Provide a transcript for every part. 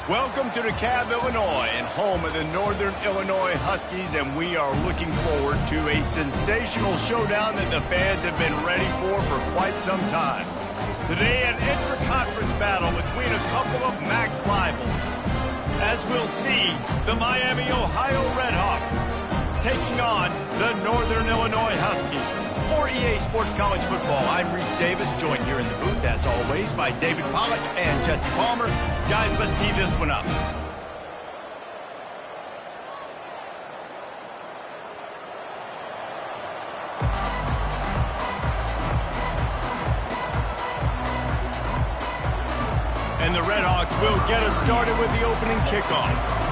Welcome to DeKalb, Illinois, and home of the Northern Illinois Huskies, and we are looking forward to a sensational showdown that the fans have been ready for quite some time. Today, an intra-conference battle between a couple of MAC rivals. As we'll see, the Miami, Ohio Redhawks taking on the Northern Illinois Huskies. For EA Sports College Football, I'm Reese Davis, joined here in the booth, as always, by David Pollack and Jesse Palmer. Guys, let's tee this one up. And the Redhawks will get us started with the opening kickoff.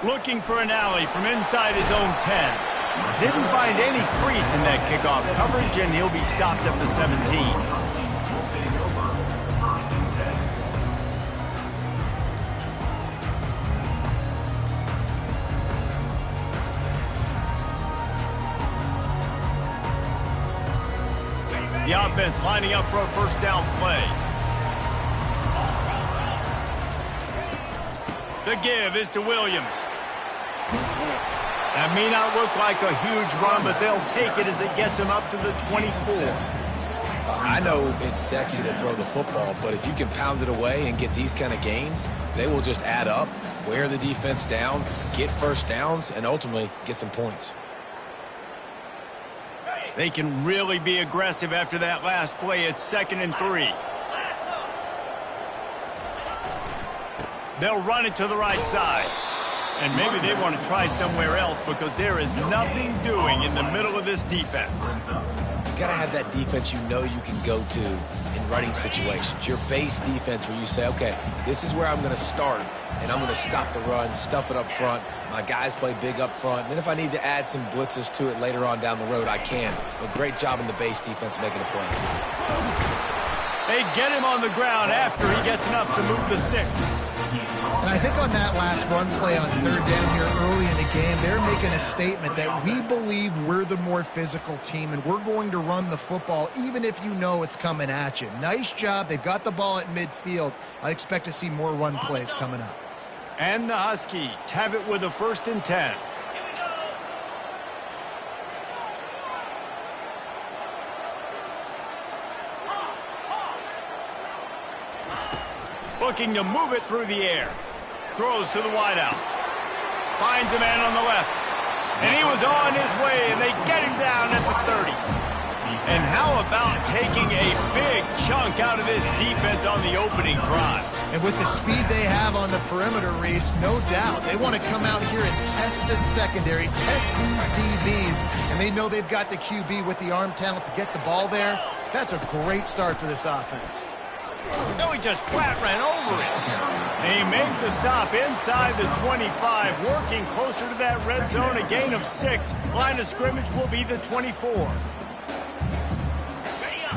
Looking for an alley from inside his own 10. Didn't find any crease in that kickoff coverage, and he'll be stopped at the 17. The offense lining up for a first down play. The give is to Williams. That may not look like a huge run, but they'll take it as it gets them up to the 24. I know it's sexy to throw the football, but if you can pound it away and get these kind of gains, they will just add up, wear the defense down, get first downs, and ultimately get some points. They can really be aggressive after that last play. It's 2nd and 3. They'll run it to the right side. And maybe they want to try somewhere else because there is nothing doing in the middle of this defense. You got to have that defense you know you can go to in running situations. Your base defense where you say, okay, this is where I'm going to start, and I'm going to stop the run, stuff it up front. My guys play big up front. And then if I need to add some blitzes to it later on down the road, I can. A great job in the base defense making a play. They get him on the ground after he gets enough to move the sticks. And I think on that last run play on 3rd down here early in the game, they're making a statement that we believe we're the more physical team and we're going to run the football even if you know it's coming at you. Nice job. They've got the ball at midfield. I expect to see more run plays coming up. And the Huskies have it with a 1st and 10. Looking to move it through the air. Throws to the wideout. Finds a man on the left. And he was on his way, and they get him down at the 30. And how about taking a big chunk out of this defense on the opening drive? And with the speed they have on the perimeter, Reese, no doubt, they want to come out here and test the secondary, test these DBs, and they know they've got the QB with the arm talent to get the ball there. That's a great start for this offense. No, he just flat ran over it. They make the stop inside the 25, working closer to that red zone, a gain of 6. Line of scrimmage will be the 24.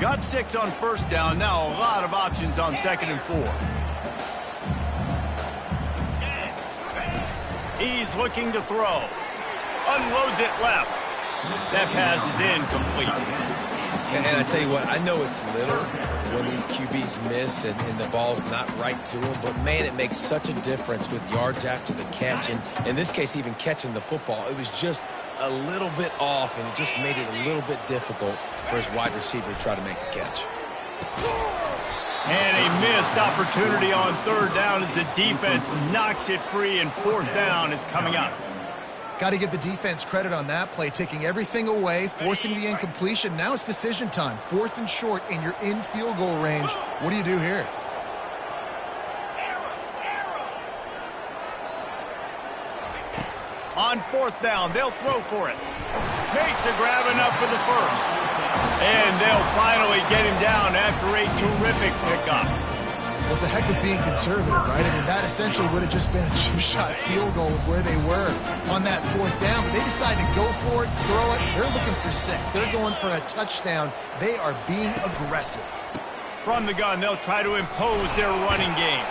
Got 6 on 1st down, now a lot of options on 2nd and 4. He's looking to throw. Unloads it left. That pass is incomplete. And I tell you what, I know it's little when these QBs miss and the ball's not right to them, but man, it makes such a difference with yards after the catch, and in this case, even catching the football. It was just a little bit off, and it just made it a little bit difficult for his wide receiver to try to make the catch. And a missed opportunity on 3rd down as the defense knocks it free, and 4th down is coming up. Got to give the defense credit on that play, taking everything away, forcing the incompletion. Now it's decision time. 4th and short, and you're in field goal range. What do you do here? On 4th down, they'll throw for it. Makes a grab enough for the 1st. And they'll finally get him down after a terrific pickup. Well, it's a heck of being conservative, right? I mean, that essentially would have just been a two-shot field goal with where they were on that 4th down. But they decided to go for it, throw it. They're looking for 6. They're going for a touchdown. They are being aggressive. From the gun, they'll try to impose their running game.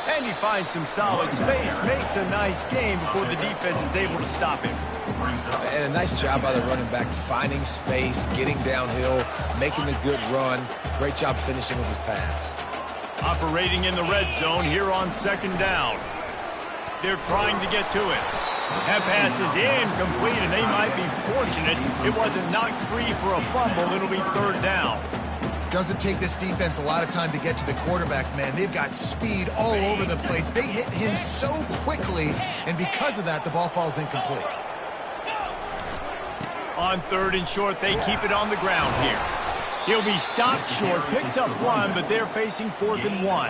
And he finds some solid space, makes a nice game before the defense is able to stop him. And a nice job by the running back, finding space, getting downhill, making a good run. Great job finishing with his pads. Operating in the red zone here on 2nd down. They're trying to get to it. That pass is incomplete, and they might be fortunate it wasn't knocked free for a fumble. It'll be 3rd down. Doesn't take this defense a lot of time to get to the quarterback, man. They've got speed all over the place. They hit him so quickly, and because of that, the ball falls incomplete. On 3rd and short, they keep it on the ground here. He'll be stopped short, picks up 1, but they're facing 4th and 1.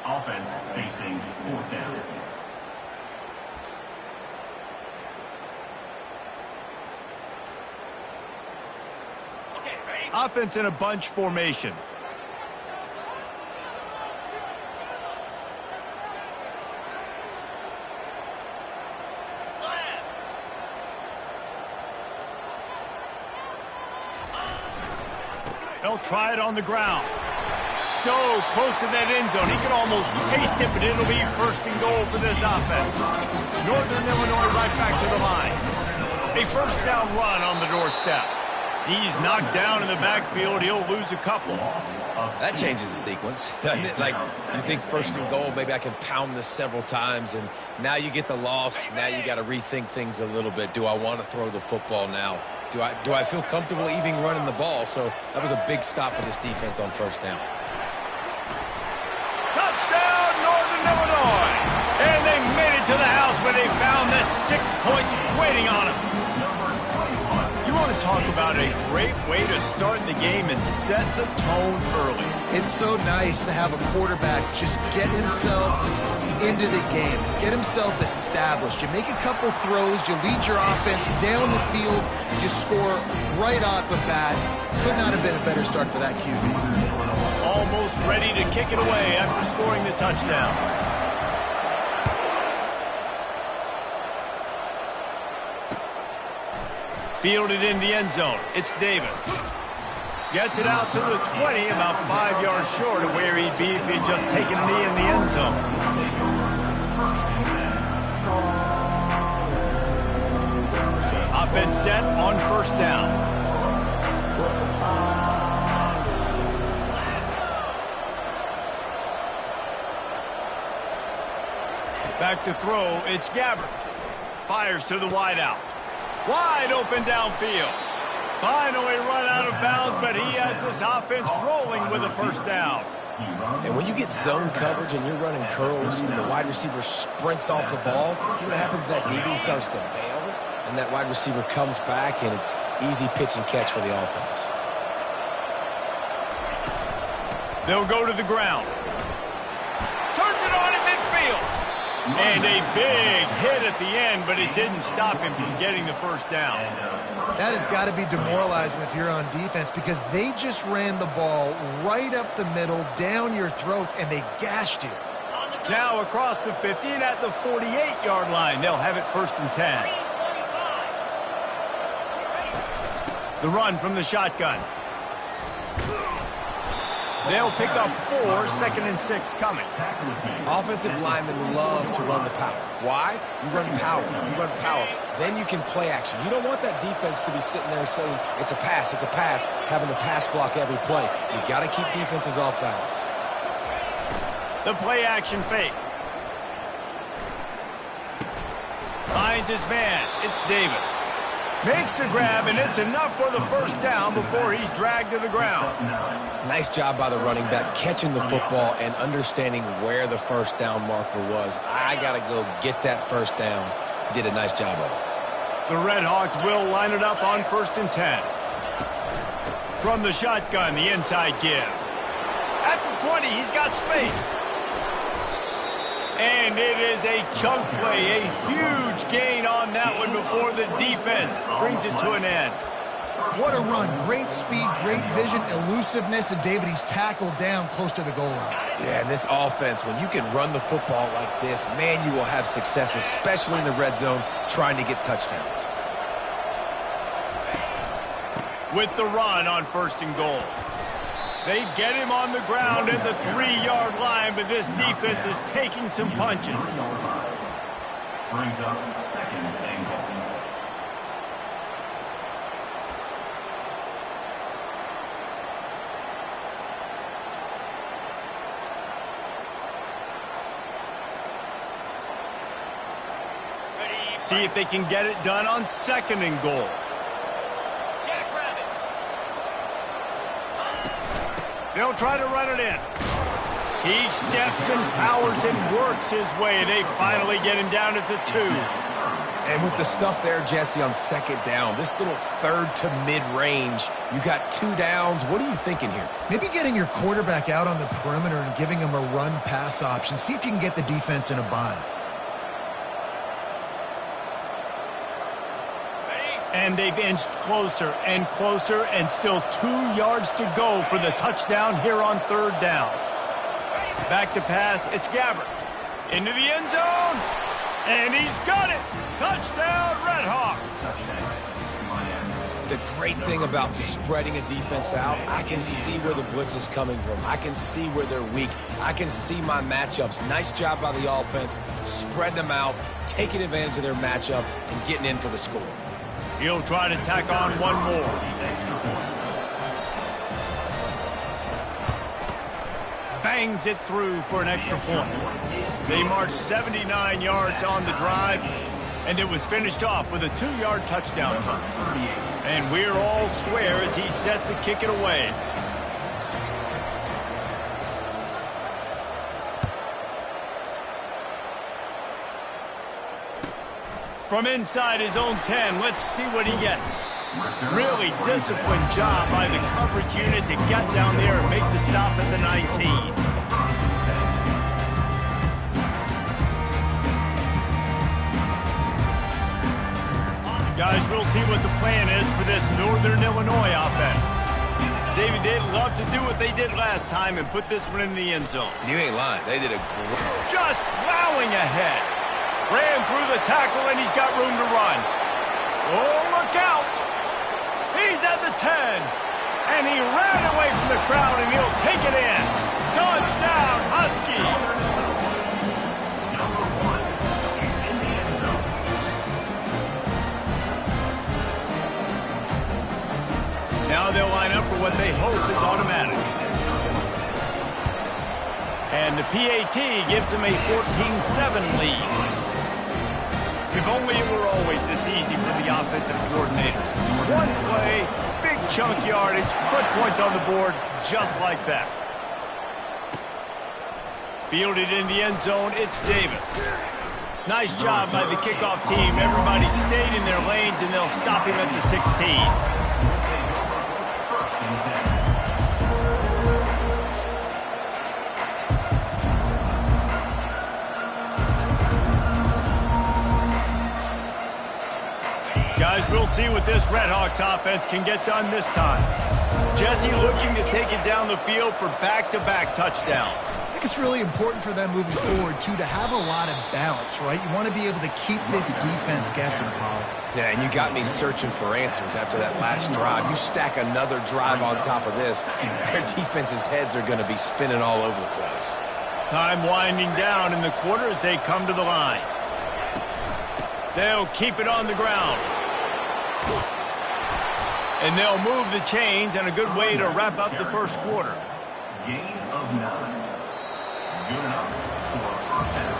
Offense facing 4th down. Offense in a bunch formation. They'll try it on the ground. So close to that end zone. He can almost taste it, but it'll be 1st and goal for this offense. Northern Illinois right back to the line. A 1st down run on the doorstep. He's knocked down in the backfield. He'll lose a couple. That changes the sequence, doesn't it? Like, you think 1st and goal, maybe I can pound this several times, and now you get the loss. Now you got to rethink things a little bit. Do I want to throw the football now? Do I feel comfortable even running the ball? So that was a big stop for this defense on 1st down. Touchdown, Northern Illinois! And they made it to the house when they found that 6 points waiting on them. You want to talk about a great way to start the game and set the tone early. It's so nice to have a quarterback just get himself into the game, get himself established. You make a couple throws, you lead your offense down the field, you score right off the bat. Could not have been a better start for that QB. Almost ready to kick it away after scoring the touchdown. Fielded in the end zone. It's Davis. Gets it out to the 20, about 5 yards short of where he'd be if he'd just taken a knee in the end zone. Offense set on 1st down. Back to throw, it's Gabbard. Fires to the wideout. Wide open downfield. Finally run out of bounds, but he has this offense rolling with a 1st down. And when you get zone coverage and you're running curls and the wide receiver sprints off the ball, you know what happens? That DB starts to bail, and that wide receiver comes back, and it's easy pitch and catch for the offense. They'll go to the ground. Turns it on in midfield. And a big hit at the end, but it didn't stop him from getting the 1st down. That has got to be demoralizing if you're on defense, because they just ran the ball right up the middle, down your throats, and they gashed you. Now across the 50 and at the 48-yard line, they'll have it 1st and 10. The run from the shotgun. They'll pick up 4, 2nd and 6 coming. Offensive linemen love to run the power. Why? You run power. You run power. Then you can play action. You don't want that defense to be sitting there saying, it's a pass, having to pass block every play. You got to keep defenses off balance. The play action fake. Finds his man. It's Davis. Makes the grab, and it's enough for the 1st down before he's dragged to the ground. Nice job by the running back catching the football and understanding where the 1st down marker was. I got to go get that 1st down. He did a nice job of it. The Red Hawks will line it up on 1st and 10. From the shotgun, the inside give. At the 20, he's got space. And it is a chunk play, a huge gain on that one before the defense brings it to an end. What a run. Great speed, great vision, elusiveness, and David, he's tackled down close to the goal line. Yeah, and this offense, when you can run the football like this, man, you will have success, especially in the red zone, trying to get touchdowns. With the run on 1st and goal. They get him on the ground at the 3-yard line, but this defense is taking some punches. Brings up second and goal. See if they can get it done on second and goal. They'll try to run it in. He steps and powers and works his way. They finally get him down at the 2. And with the stuff there, Jesse, on second down, this little third to mid-range, you got 2 downs. What are you thinking here? Maybe getting your quarterback out on the perimeter and giving him a run-pass option. See if you can get the defense in a bind. And they've inched closer and closer, and still 2 yards to go for the touchdown here on third down. Back to pass, it's Gabbert. Into the end zone, and he's got it. Touchdown, Redhawks. The great thing about spreading a defense out, I can see where the blitz is coming from. I can see where they're weak. I can see my matchups. Nice job by the offense, spreading them out, taking advantage of their matchup, and getting in for the score. He'll try to tack on one more. Bangs it through for an extra point. They marched 79 yards on the drive, and it was finished off with a 2-yard touchdown toss. And we're all square as he's set to kick it away. From inside his own 10, let's see what he gets. Really disciplined job by the coverage unit to get down there and make the stop at the 19. Guys, we'll see what the plan is for this Northern Illinois offense. David, they'd love to do what they did last time and put this one in the end zone. You ain't lying. They did a great... Just plowing ahead. Ran through the tackle, and he's got room to run. Oh, look out. He's at the 10. And he ran away from the crowd, and he'll take it in. Touchdown, Husky. Now they'll line up for what they hope is automatic. And the PAT gives them a 14-7 lead. If only it were always this easy for the offensive coordinators. One play, big chunk yardage, put points on the board just like that. Fielded in the end zone, it's Davis. Nice job by the kickoff team. Everybody stayed in their lanes, and they'll stop him at the 16. Guys, we'll see what this Redhawks offense can get done this time. Jesse looking to take it down the field for back-to-back touchdowns. I think it's really important for them moving forward, too, to have a lot of balance, right? You want to be able to keep this defense guessing, Paul. Yeah, and you got me searching for answers after that last drive. You stack another drive on top of this, their defense's heads are going to be spinning all over the place. Time winding down in the quarter as they come to the line. They'll keep it on the ground. And they'll move the chains, and a good way to wrap up the first quarter. Gain of 9. Good enough for a first down.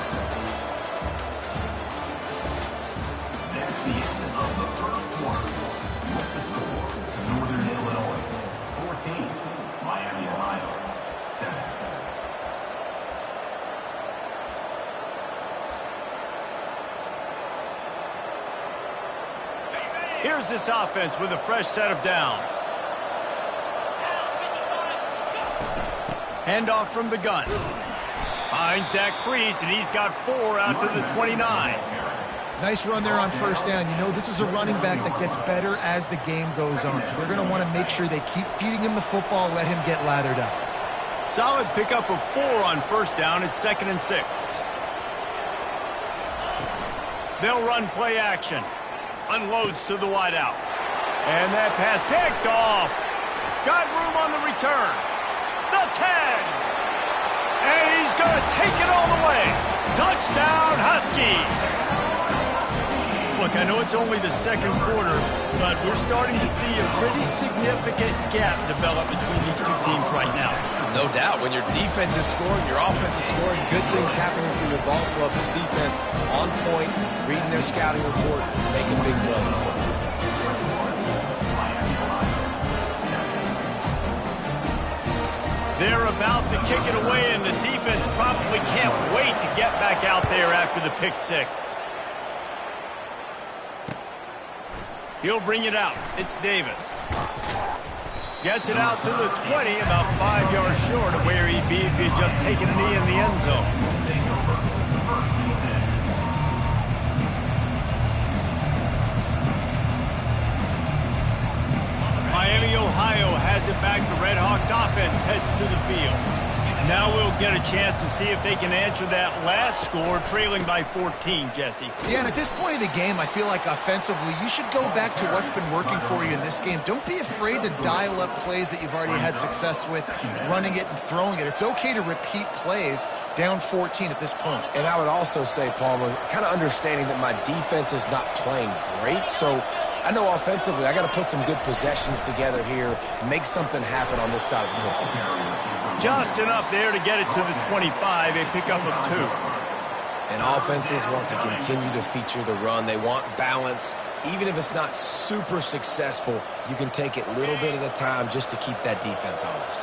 That's the end of the first quarter. With the score, Northern Illinois 14, Miami, Ohio 7. Here's this offense with a fresh set of downs. Handoff from the gun. Finds that crease, and he's got 4 out to the 29. Nice run there on first down. You know, this is a running back that gets better as the game goes on. So they're going to want to make sure they keep feeding him the football and let him get lathered up. Solid pickup of 4 on first down. It's 2nd and 6. They'll run play action. Unloads to the wideout. And that pass picked off. Got room on the return. the 10. And he's going to take it all the way. Touchdown, Huskies. Look, I know it's only the second quarter, but we're starting to see a pretty significant gap develop between these two teams right now. No doubt. When your defense is scoring, your offense is scoring, good things happening for your ball club. This defense on point, reading their scouting report, making big plays. They're about to kick it away, and the defense probably can't wait to get back out there after the pick six. He'll bring it out. It's Davis. Gets it out to the 20, about 5 yards short of where he'd be if he had just taken a knee in the end zone. Miami, Ohio has it back. The Red Hawks offense heads to the field. Now we'll get a chance to see if they can answer that last score, trailing by 14, Jesse. Yeah, and at this point of the game, I feel like offensively, you should go back to what's been working for you in this game. Don't be afraid to dial up plays that you've already had success with, running it and throwing it. It's okay to repeat plays down 14 at this point. And I would also say, Palmer, kind of understanding that my defense is not playing great, so I know offensively I got to put some good possessions together here, make something happen on this side of the football. Just enough there to get it to the 25, a pickup of 2. And offenses want to continue to feature the run. They want balance. Even if it's not super successful, you can take it little bit at a time just to keep that defense honest.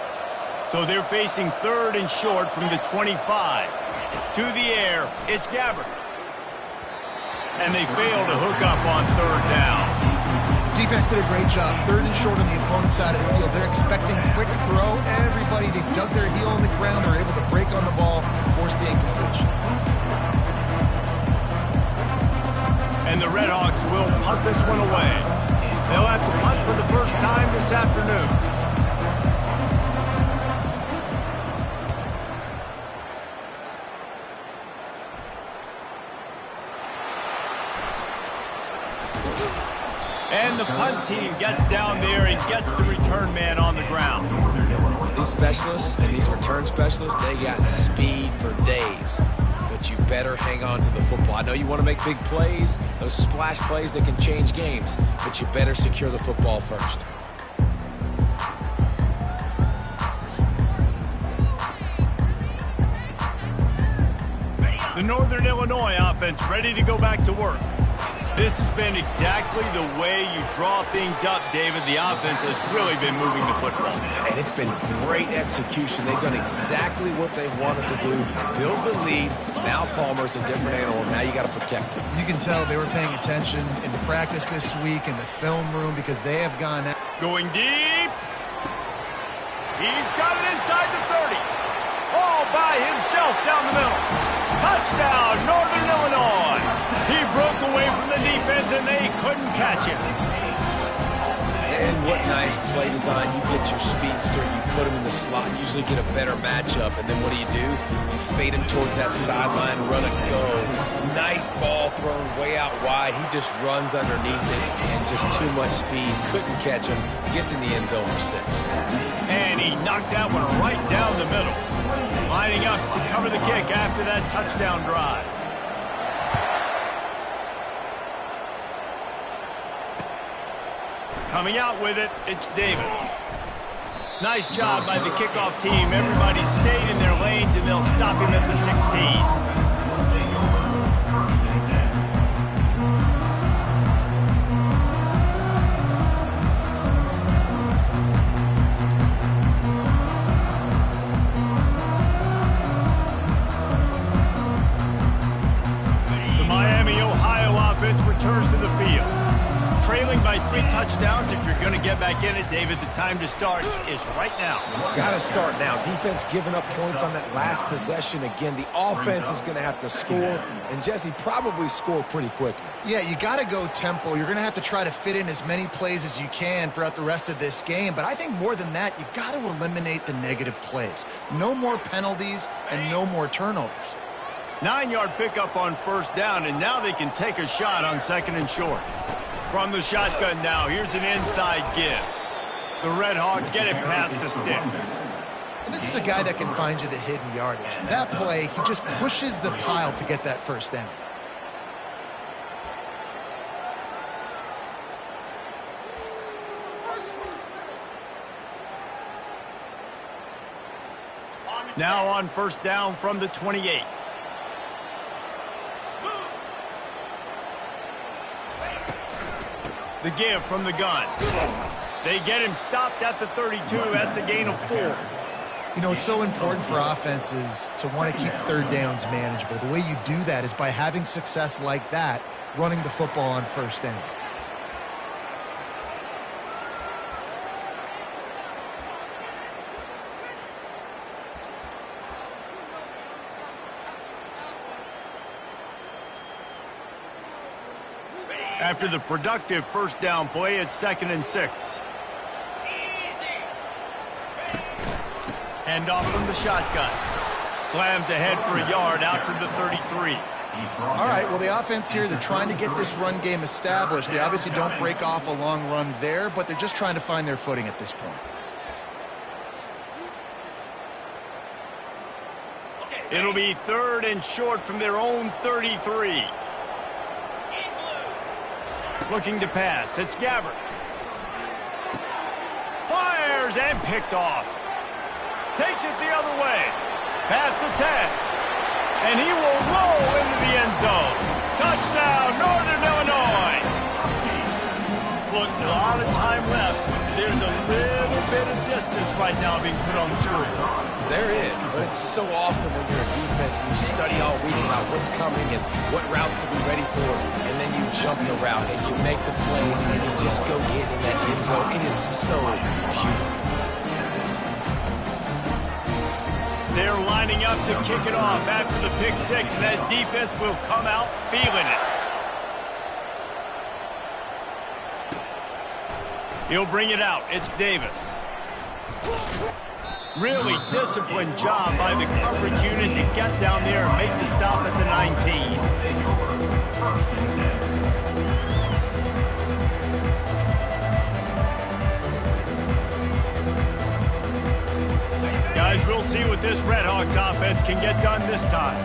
So they're facing third and short from the 25. To the air, it's Gabbard. And they fail to hook up on third down. Defense did a great job. Third and short on the opponent's side of the field. They're expecting quick throw. Everybody, they dug their heel on the ground. They're able to break on the ball, force the incompletion. And the Red Hawks will punt this one away. They'll have to punt for the first time this afternoon. And the punt team gets down there and gets the return man on the ground. These specialists and these return specialists, they got speed for days. But you better hang on to the football. I know you want to make big plays, those splash plays that can change games, but you better secure the football first. The Northern Illinois offense ready to go back to work. This has been exactly the way you draw things up, David. The offense has really been moving the football. And it's been great execution. They've done exactly what they've wanted to do. Build the lead. Now Palmer's a different animal. Now you got to protect him. You can tell they were paying attention in practice this week in the film room because they have gone out. Going deep. He's got it inside the 30. All by himself down the middle. Touchdown, Northern Illinois. He broke away from the defense, and they couldn't catch him. And what nice play design. You get your speedster, you put him in the slot, usually get a better matchup, and then what do? You fade him towards that sideline, run a go. Nice ball thrown way out wide. He just runs underneath it, and just too much speed. Couldn't catch him. Gets in the end zone for 6. And he knocked that one right down the middle. Lining up to cover the kick after that touchdown drive. Coming out with it, it's Davis. Nice job by the kickoff team. Everybody stayed in their lanes, and they'll stop him at the 16. Returns to the field. Trailing by 3 touchdowns. If you're going to get back in it, David, the time to start is right now. Got to start now. Defense giving up points on that last possession. Again, the offense is going to have to score, and Jesse probably score pretty quickly. Yeah, you got to go tempo. You're going to have to try to fit in as many plays as you can throughout the rest of this game, but I think more than that, you got to eliminate the negative plays. No more penalties and no more turnovers. 9-yard pickup on first down, and now they can take a shot on second and short. From the shotgun now, here's an inside give. The Red Hawks get it past the sticks. And this is a guy that can find you the hidden yardage. That play, he just pushes the pile to get that first down. Now on first down from the 28. The give from the gun. They get him stopped at the 32. That's a gain of 4. You know, it's so important for offenses to want to keep third downs manageable. The way you do that is by having success like that, running the football on first down. After the productive first down play, it's 2nd and 6. Hand off from the shotgun. Slams ahead for a yard out to the 33. All right, well, the offense here, they're trying to get this run game established. They obviously don't break off a long run there, but they're just trying to find their footing at this point. It'll be 3rd and short from their own 33. Looking to pass. It's Gabbert. Fires and picked off. Takes it the other way. Past the 10. And he will roll into the end zone. Touchdown, Northern Illinois. Look, a lot of time left. There's a little bit of distance right now being put on the screen. There is, but it's so awesome when you're a defense and you study all week about what's coming and what routes to be ready for, and then you jump the route and you make the plays and you just go get in that end zone. It is so beautiful. They're lining up to kick it off after the pick 6, and that defense will come out feeling it. He'll bring it out. It's Davis. Really disciplined job by the coverage unit to get down there and make the stop at the 19. Guys, we'll see what this Redhawks offense can get done this time.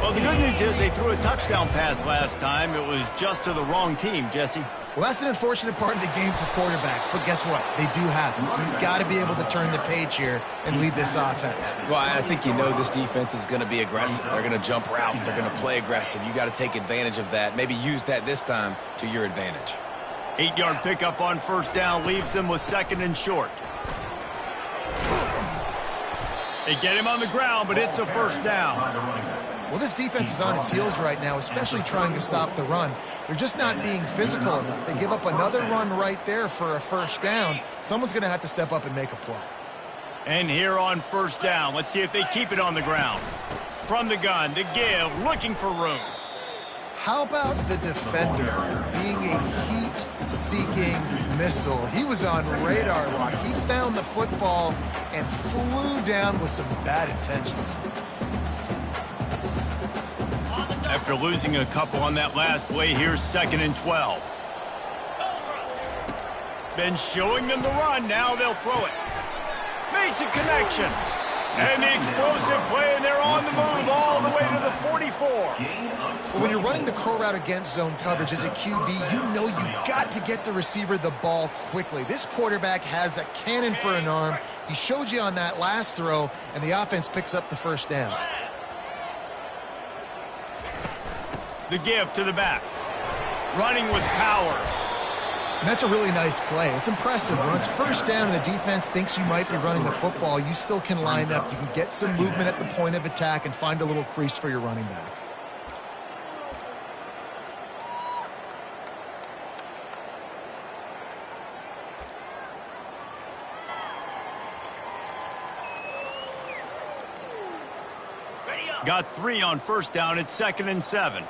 Well, the good news is they threw a touchdown pass last time. It was just to the wrong team, Jesse. Well, that's an unfortunate part of the game for quarterbacks, but guess what? They do happen, so you've got to be able to turn the page here and lead this offense. Well, I think you know this defense is going to be aggressive. They're going to jump routes. They're going to play aggressive. You got to take advantage of that. Maybe use that this time to your advantage. 8-yard pickup on first down leaves them with 2nd and short. They get him on the ground, but it's a first down. Well, this defense is on its heels right now, especially trying to stop the run. They're just not being physical enough. They give up another run right there for a first down. Someone's going to have to step up and make a play. And here on first down, let's see if they keep it on the ground. From the gun, the give, looking for room. How about the defender being a heat-seeking missile? He was on radar lock. He found the football and flew down with some bad intentions. After losing a couple on that last play, here's 2nd and 12. Been showing them the run, now they'll throw it. Makes a connection. And the explosive play, and they're on the move all the way to the 44. Well, when you're running the curl route against zone coverage as a QB, you know you've got to get the receiver the ball quickly. This quarterback has a cannon for an arm. He showed you on that last throw, and the offense picks up the first down. The give to the back. Running with power. And that's a really nice play. It's impressive. When it's first down and the defense thinks you might be running the football, you still can line up. You can get some movement at the point of attack and find a little crease for your running back. Got 3 on first down. It's 2nd and 7.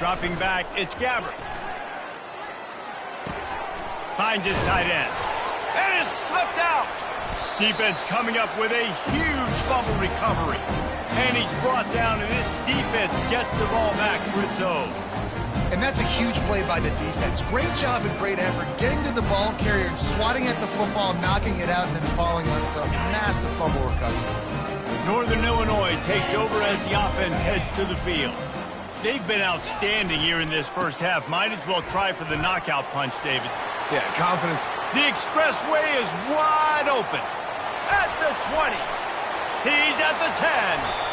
Dropping back, it's Gabbert. Finds his tight end. And is slipped out. Defense coming up with a huge fumble recovery. And he's brought down, and this defense gets the ball back for its own. And that's a huge play by the defense. Great job and great effort getting to the ball carrier and swatting at the football, knocking it out, and then falling on a massive fumble recovery. Northern Illinois takes over as the offense heads to the field. They've been outstanding here in this first half. Might as well try for the knockout punch, David. Yeah, confidence. The expressway is wide open. At the 20. He's at the 10.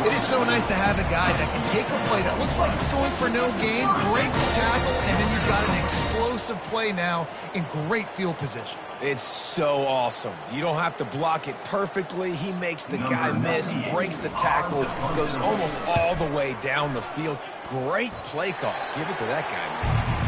It is so nice to have a guy that can take a play that looks like it's going for no gain, break the tackle, and then you've got an explosive play now in great field position. It's so awesome. You don't have to block it perfectly. He makes the guy miss, breaks the tackle, goes almost all the way down the field. Great play call. Give it to that guy.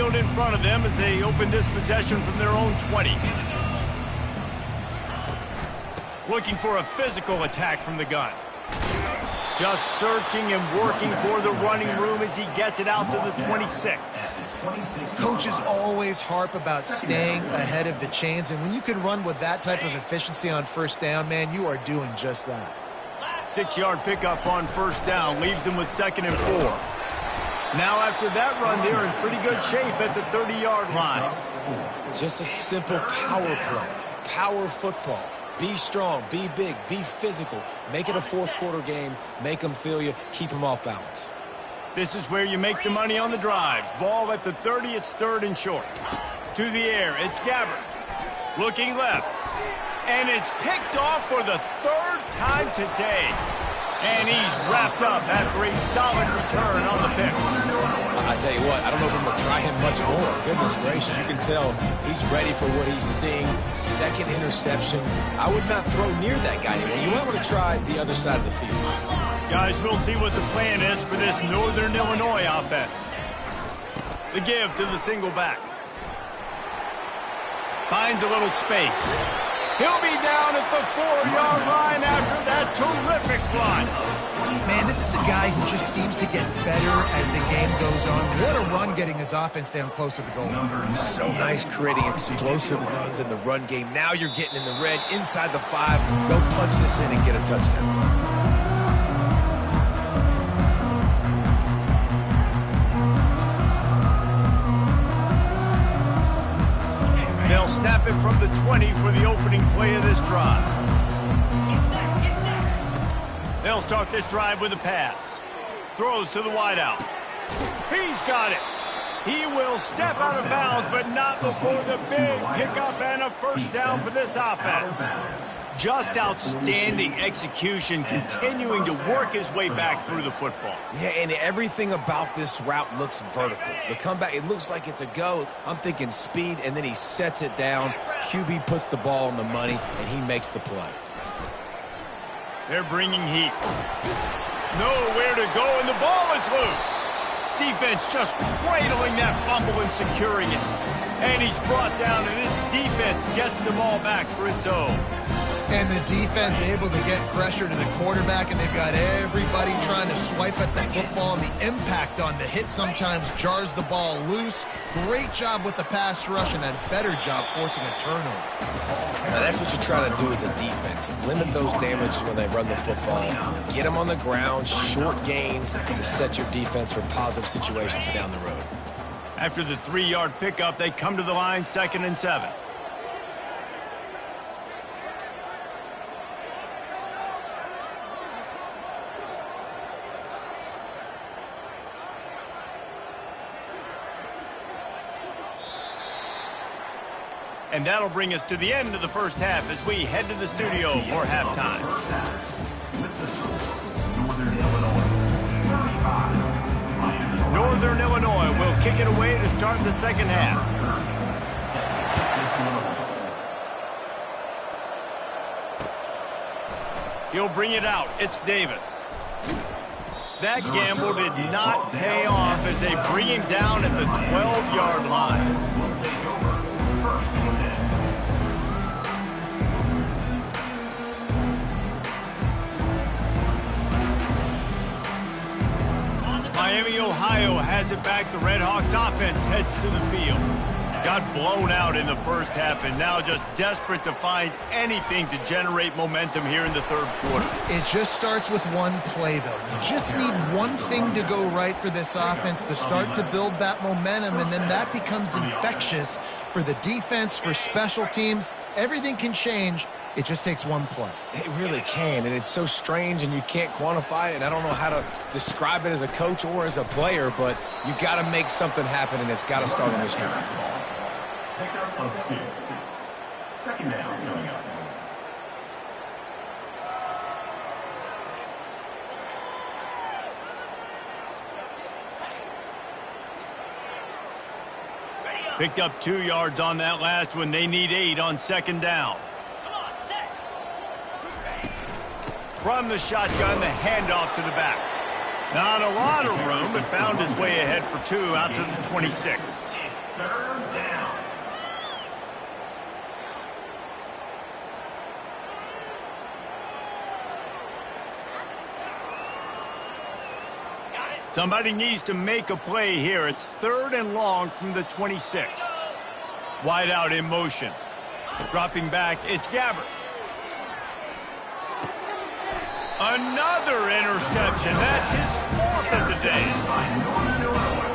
In front of them as they open this possession from their own 20. Looking for a physical attack from the gun. Just searching and working for the running room as he gets it out to the 26. Coaches always harp about staying ahead of the chains, and when you can run with that type of efficiency on first down, man, you are doing just that. 6-yard pickup on first down leaves them with 2nd and 4. Now after that run, they're in pretty good shape at the 30-yard line. Just a simple power play. Power football. Be strong, be big, be physical. Make it a fourth-quarter game. Make them feel you. Keep them off balance. This is where you make the money on the drives. Ball at the 30, it's 3rd and short. To the air, it's Gabbard. Looking left. And it's picked off for the 3rd time today. And he's wrapped up after a solid return on the pick. I tell you what, I don't know if I'm going to try him much more. Goodness gracious, you can tell he's ready for what he's seeing. 2nd interception. I would not throw near that guy anymore. You might want to try the other side of the field. Guys, we'll see what the plan is for this Northern Illinois offense. The give to the single back. Finds a little space. He'll be down at the 4-yard line after that terrific run. Man, this is a guy who just seems to get better as the game goes on. What a run getting his offense down close to the goal. So nice creating explosive runs in the run game. Now you're getting in the red, inside the 5. Go punch this in and get a touchdown. They'll snap it from the 20 for the opening play of this drive. They'll start this drive with a pass. Throws to the wideout. He's got it. He will step out of bounds, but not before the big pickup and a first down for this offense. Just outstanding execution, continuing to work his way back through the football. Yeah, and everything about this route looks vertical. The comeback, it looks like it's a go. I'm thinking speed, and then he sets it down. QB puts the ball on the money, and he makes the play. They're bringing heat. Nowhere to go, and the ball is loose. Defense just cradling that fumble and securing it. And he's brought down, and this defense gets the ball back for its own. And the defense able to get pressure to the quarterback, and they've got everybody trying to swipe at the football, and the impact on the hit sometimes jars the ball loose. Great job with the pass rush, and a better job forcing a turnover. Now that's what you try to do as a defense. Limit those damages when they run the football. Get them on the ground, short gains to set your defense for positive situations down the road. After the 3-yard pickup, they come to the line 2nd and 7. And that'll bring us to the end of the first half as we head to the studio for halftime. Northern Illinois will kick it away to start the second half. He'll bring it out. It's Davis. That gamble did not pay off as they bring him down at the 12-yard line. Miami, Ohio has it back. The Red Hawks offense heads to the field. Got blown out in the first half and now just desperate to find anything to generate momentum here in the third quarter. It just starts with one play, though. You just need one thing to go right for this offense to start to build that momentum, and then that becomes infectious for the defense, for special teams. Everything can change. It just takes one play. It really can, and it's so strange, and you can't quantify it, and I don't know how to describe it as a coach or as a player, but you got to make something happen, and it's got to start on this drive. Pickup of 2. Second down coming up. Picked up 2 yards on that last one. They need 8 on second down. From the shotgun, the handoff to the back. Not a lot of room, but found his way ahead for 2 out to the 26. Third down. Somebody needs to make a play here. It's 3rd and long from the 26. Wide out in motion. Dropping back, it's Gabbert. Another interception. That's his 4th of the day. By Northern Illinois.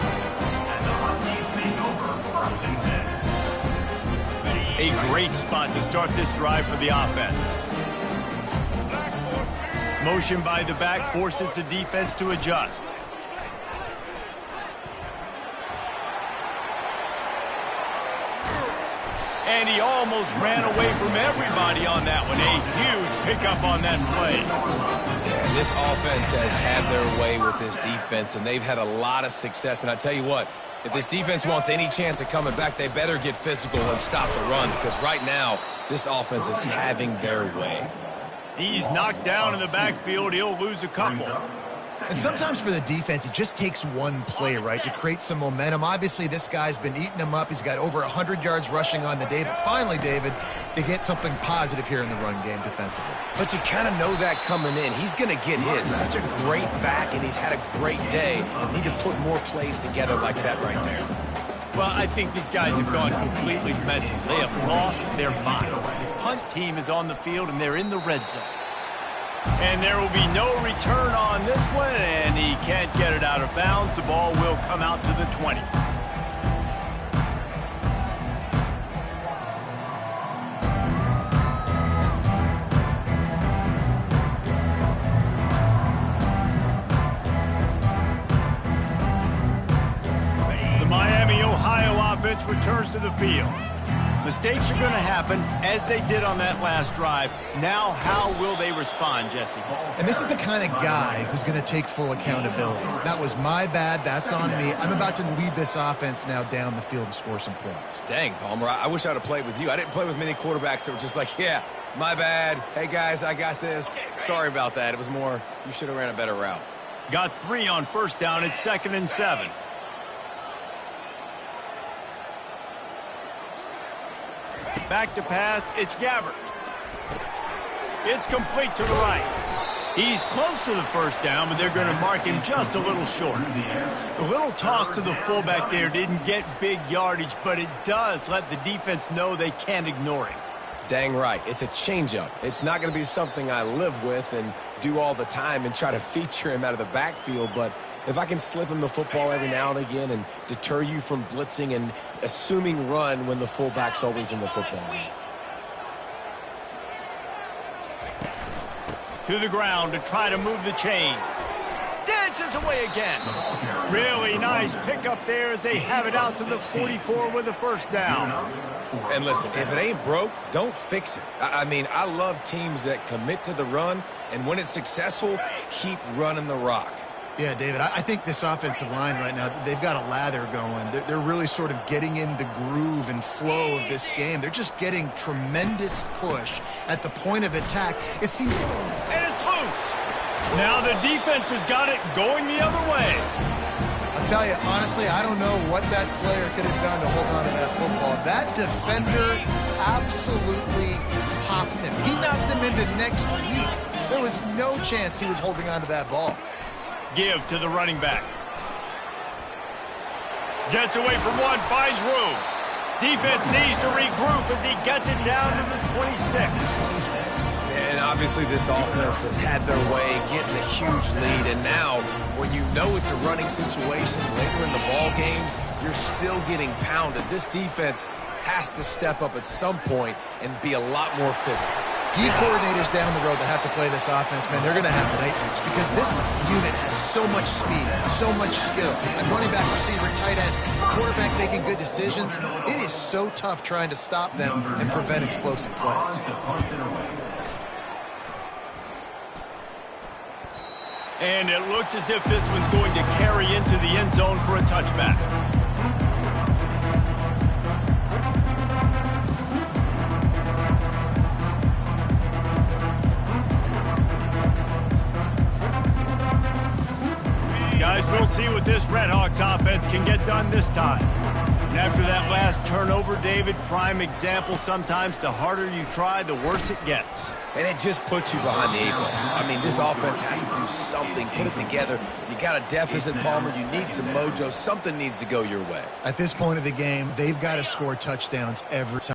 And the Huskies take over 1st and 10. A great spot to start this drive for the offense. Motion by the back forces the defense to adjust. And he almost ran away from everybody on that one. A huge pickup on that play. Yeah, this offense has had their way with this defense, and they've had a lot of success. And I tell you what, if this defense wants any chance of coming back, they better get physical and stop the run, because right now, this offense is having their way. He's knocked down in the backfield. He'll lose a couple. And sometimes for the defense, it just takes one play, right, to create some momentum. Obviously, this guy's been eating them up. He's got over 100 yards rushing on the day. But finally, David, they get something positive here in the run game defensively. But you kind of know that coming in. He's going to get his. Such a great back, and he's had a great day. Need to put more plays together like that right there. Well, I think these guys have gone completely mental. They have lost their minds. The punt team is on the field, and they're in the red zone. And there will be no return on this one, and he can't get it out of bounds. The ball will come out to the 20. The Miami, Ohio offense returns to the field. Mistakes are going to happen, as they did on that last drive. Now, how will they respond, Jesse? And this is the kind of guy who's going to take full accountability. That was my bad. That's on me. I'm about to lead this offense now down the field and score some points. Dang, Palmer, I wish I would have played with you. I didn't play with many quarterbacks that were just like, yeah, my bad. Hey, guys, I got this. Sorry about that. It was more, you should have ran a better route. Got 3 on first down. It's 2nd and 7. Back to pass, it's Gabbert. It's complete to the right. He's close to the first down, but they're going to mark him just a little short. A little toss to the fullback there didn't get big yardage, but it does let the defense know they can't ignore him. Dang right. It's a changeup. It's not going to be something I live with and do all the time and try to feature him out of the backfield, but if I can slip him the football every now and again and deter you from blitzing and assuming run when the fullback's always in the football game. To the ground to try to move the chains. Dances away again. Really nice pickup there as they have it out to the 44 with a first down. And listen, if it ain't broke, don't fix it. I mean, I love teams that commit to the run, and when it's successful, keep running the rock. Yeah, David, I think this offensive line right now, they've got a lather going. They're really sort of getting in the groove and flow of this game. They're just getting tremendous push at the point of attack. It seems... And it's loose. Now the defense has got it going the other way. I'll tell you, honestly, I don't know what that player could have done to hold on to that football. That defender absolutely popped him. He knocked him into next week. There was no chance he was holding on to that ball. Give to the running back. Gets away from one, finds room. Defense needs to regroup as he gets it down to the 26. And obviously this offense has had their way, getting a huge lead. And now, when you know it's a running situation later in the ball games, you're still getting pounded. This defense has to step up at some point and be a lot more physical. D coordinators down the road that have to play this offense, man, they're going to have nightmares because this unit has so much speed, so much skill. And running back, receiver, tight end, quarterback making good decisions. It is so tough trying to stop them and prevent explosive plays. And it looks as if this one's going to carry into the end zone for a touchback. Guys, we'll see what this Redhawks offense can get done this time. And after that last turnover, David, prime example, sometimes the harder you try, the worse it gets. And it just puts you behind the 8 ball. I mean, this offense has to do something, put it together. You got a deficit, Palmer. You need some mojo. Something needs to go your way. At this point of the game, they've got to score touchdowns every time.